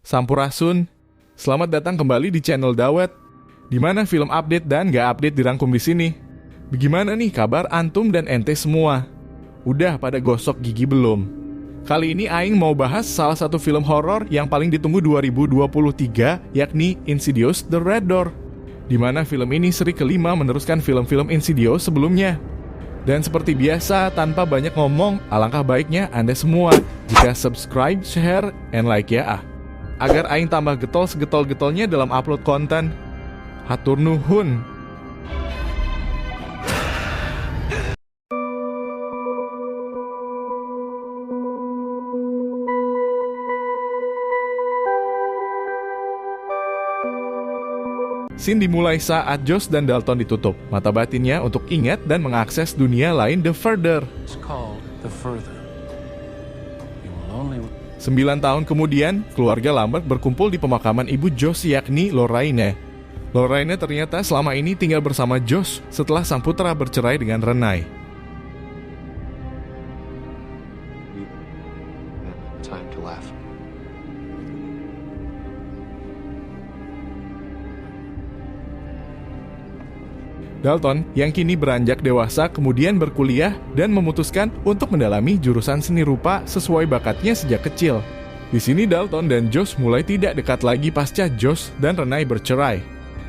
Sampurasun, selamat datang kembali di channel Dawet, di mana film update dan gak update dirangkum di sini. Bagaimana nih kabar antum dan ente semua? Udah pada gosok gigi belum? Kali ini Aing mau bahas salah satu film horor yang paling ditunggu 2023, yakni Insidious The Red Door, di mana film ini seri kelima meneruskan film-film Insidious sebelumnya. Dan seperti biasa, tanpa banyak ngomong, alangkah baiknya Anda semua jika subscribe, share, and like ya agar Aing tambah getol segetol-getolnya dalam upload konten. Hatur nuhun. Scene dimulai saat Josh dan Dalton ditutup mata batinnya untuk ingat dan mengakses dunia lain The Further. 9 tahun kemudian, keluarga Lambert berkumpul di pemakaman ibu Josh yakni Lorraine. Lorraine ternyata selama ini tinggal bersama Josh setelah sang putra bercerai dengan Renai. Dalton, yang kini beranjak dewasa, kemudian berkuliah dan memutuskan untuk mendalami jurusan seni rupa sesuai bakatnya sejak kecil. Di sini Dalton dan Josh mulai tidak dekat lagi pasca Josh dan Renai bercerai.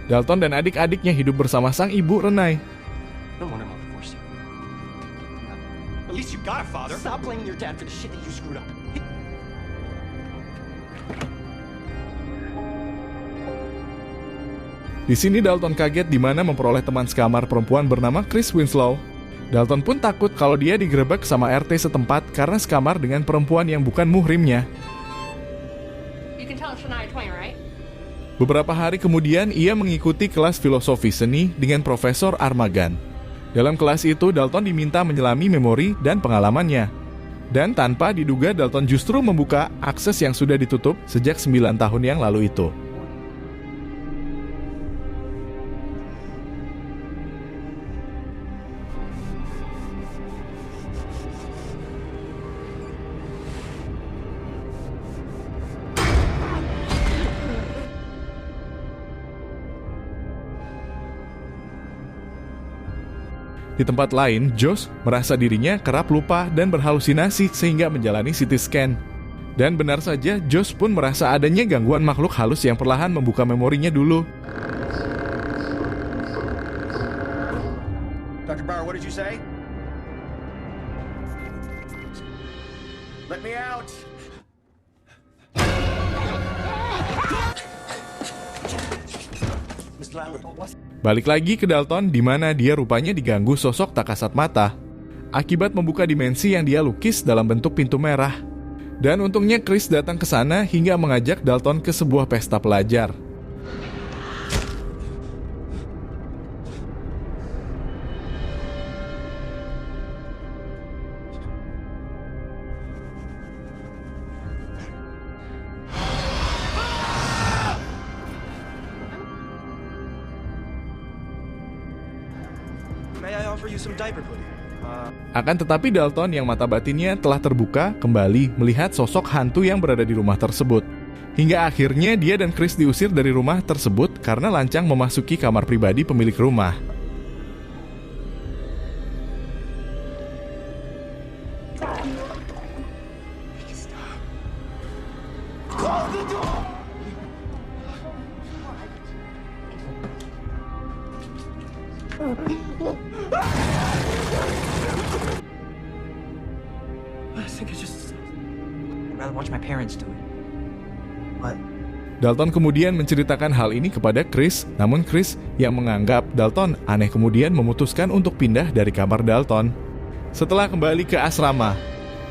Dalton dan adik-adiknya hidup bersama sang ibu Renai. Di sini Dalton kaget di mana memperoleh teman sekamar perempuan bernama Chris Winslow. Dalton pun takut kalau dia digerebek sama RT setempat karena sekamar dengan perempuan yang bukan muhrimnya. Beberapa hari kemudian, ia mengikuti kelas filosofi seni dengan Profesor Armagan. Dalam kelas itu, Dalton diminta menyelami memori dan pengalamannya. Dan tanpa diduga, Dalton justru membuka akses yang sudah ditutup sejak 9 tahun yang lalu itu. Di tempat lain, Josh merasa dirinya kerap lupa dan berhalusinasi sehingga menjalani CT scan. Dan benar saja, Josh pun merasa adanya gangguan makhluk halus yang perlahan membuka memorinya dulu. Dr. Bauer, what did you say? Let me out. Mr. Lambert, Balik lagi ke Dalton, di mana dia rupanya diganggu sosok tak kasat mata akibat membuka dimensi yang dia lukis dalam bentuk pintu merah. Dan untungnya Chris datang ke sana hingga mengajak Dalton ke sebuah pesta pelajar. Akan tetapi Dalton yang mata batinnya telah terbuka kembali melihat sosok hantu yang berada di rumah tersebut. Hingga akhirnya dia dan Chris diusir dari rumah tersebut karena lancang memasuki kamar pribadi pemilik rumah. Dalton kemudian menceritakan hal ini kepada Chris, namun Chris yang menganggap Dalton aneh kemudian memutuskan untuk pindah dari kamar Dalton. Setelah kembali ke asrama,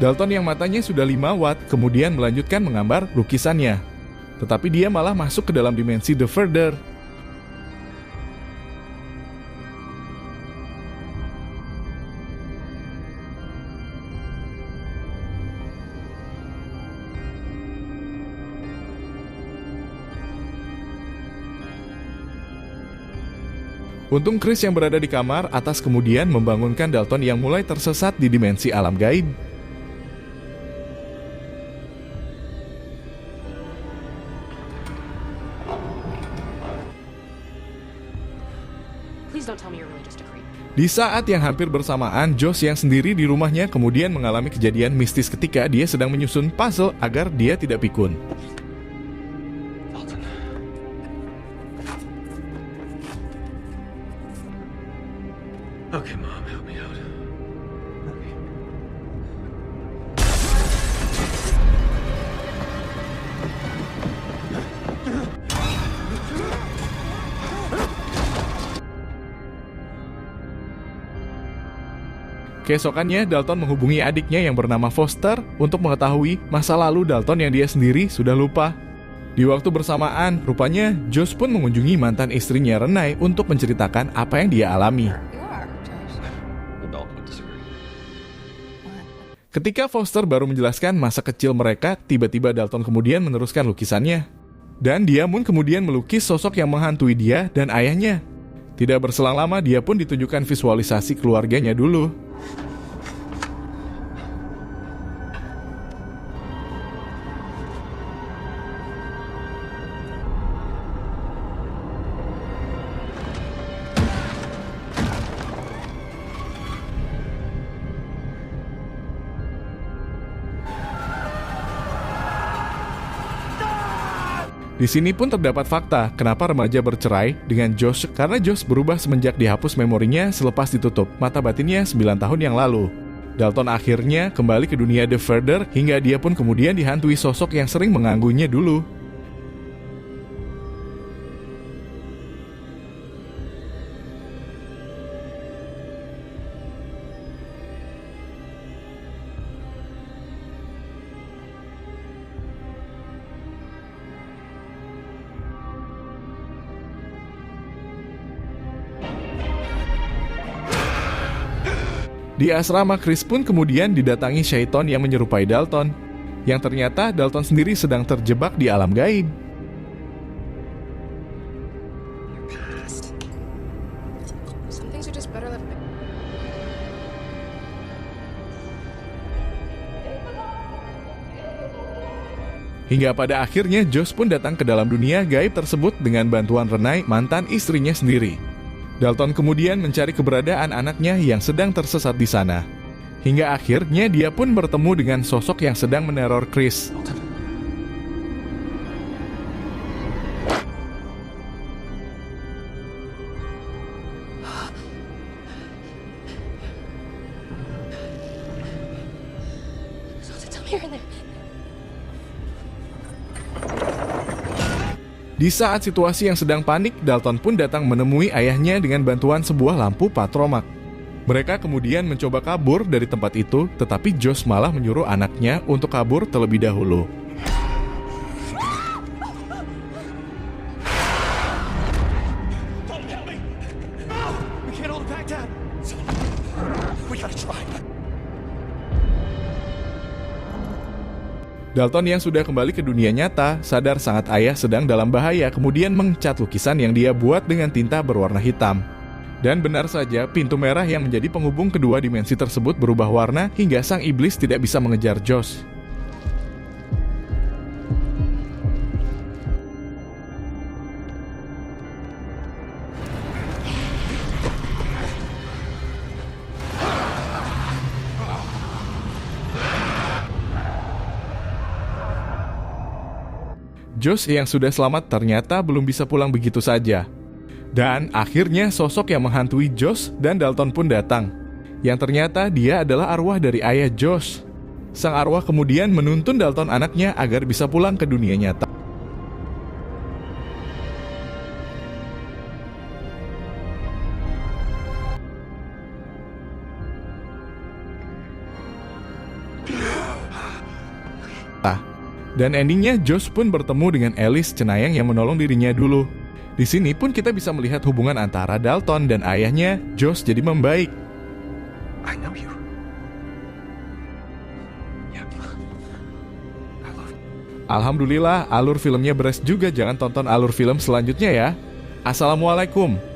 Dalton yang matanya sudah 5 watt kemudian melanjutkan menggambar lukisannya. Tetapi dia malah masuk ke dalam dimensi The Further. Untung Chris yang berada di kamar atas kemudian membangunkan Dalton yang mulai tersesat di dimensi alam gaib. Please don't tell me you're really just a creep. Di saat yang hampir bersamaan, Josh yang sendiri di rumahnya kemudian mengalami kejadian mistis ketika dia sedang menyusun puzzle agar dia tidak pikun. Dalton. Okay, Mom, help me out. Keesokannya, Dalton menghubungi adiknya yang bernama Foster untuk mengetahui masa lalu Dalton yang dia sendiri sudah lupa. Di waktu bersamaan, rupanya Josh pun mengunjungi mantan istrinya Renai untuk menceritakan apa yang dia alami. You are, Josh. Well, Dalton would disagree. Ketika Foster baru menjelaskan masa kecil mereka, tiba-tiba Dalton kemudian meneruskan lukisannya. Dan dia pun kemudian melukis sosok yang menghantui dia dan ayahnya. Tidak berselang lama, dia pun ditunjukkan visualisasi keluarganya dulu. Di sini pun terdapat fakta kenapa remaja bercerai dengan Josh karena Josh berubah semenjak dihapus memorinya selepas ditutup mata batinnya 9 tahun yang lalu. Dalton akhirnya kembali ke dunia The Further hingga dia pun kemudian dihantui sosok yang sering mengganggunya dulu. Di asrama, Chris pun kemudian didatangi syaiton yang menyerupai Dalton, yang ternyata Dalton sendiri sedang terjebak di alam gaib. Your past. Some things are just better left. Hingga pada akhirnya Josh pun datang ke dalam dunia gaib tersebut dengan bantuan Renai, mantan istrinya sendiri. Dalton kemudian mencari keberadaan anaknya yang sedang tersesat di sana. Hingga akhirnya dia pun bertemu dengan sosok yang sedang meneror Chris. Dalton, tell me you're in there. Di saat situasi yang sedang panik, Dalton pun datang menemui ayahnya dengan bantuan sebuah lampu patromak. Mereka kemudian mencoba kabur dari tempat itu, tetapi Josh malah menyuruh anaknya untuk kabur terlebih dahulu. Don't help me! No! We can't hold it back, Dad! We gotta try. Dalton yang sudah kembali ke dunia nyata, sadar sangat ayah sedang dalam bahaya, kemudian mencat lukisan yang dia buat dengan tinta berwarna hitam. Dan benar saja, pintu merah yang menjadi penghubung kedua dimensi tersebut berubah warna hingga sang iblis tidak bisa mengejar Josh. Josh yang sudah selamat ternyata belum bisa pulang begitu saja. Dan akhirnya sosok yang menghantui Josh dan Dalton pun datang. Yang ternyata dia adalah arwah dari ayah Josh. Sang arwah kemudian menuntun Dalton anaknya agar bisa pulang ke dunia nyata. Dan endingnya Josh pun bertemu dengan Alice cenayang yang menolong dirinya dulu. Di sini pun kita bisa melihat hubungan antara Dalton dan ayahnya, Josh jadi membaik. I know you. Yep. I love you. Alhamdulillah, alur filmnya beres juga. Jangan tonton alur film selanjutnya ya. Assalamualaikum.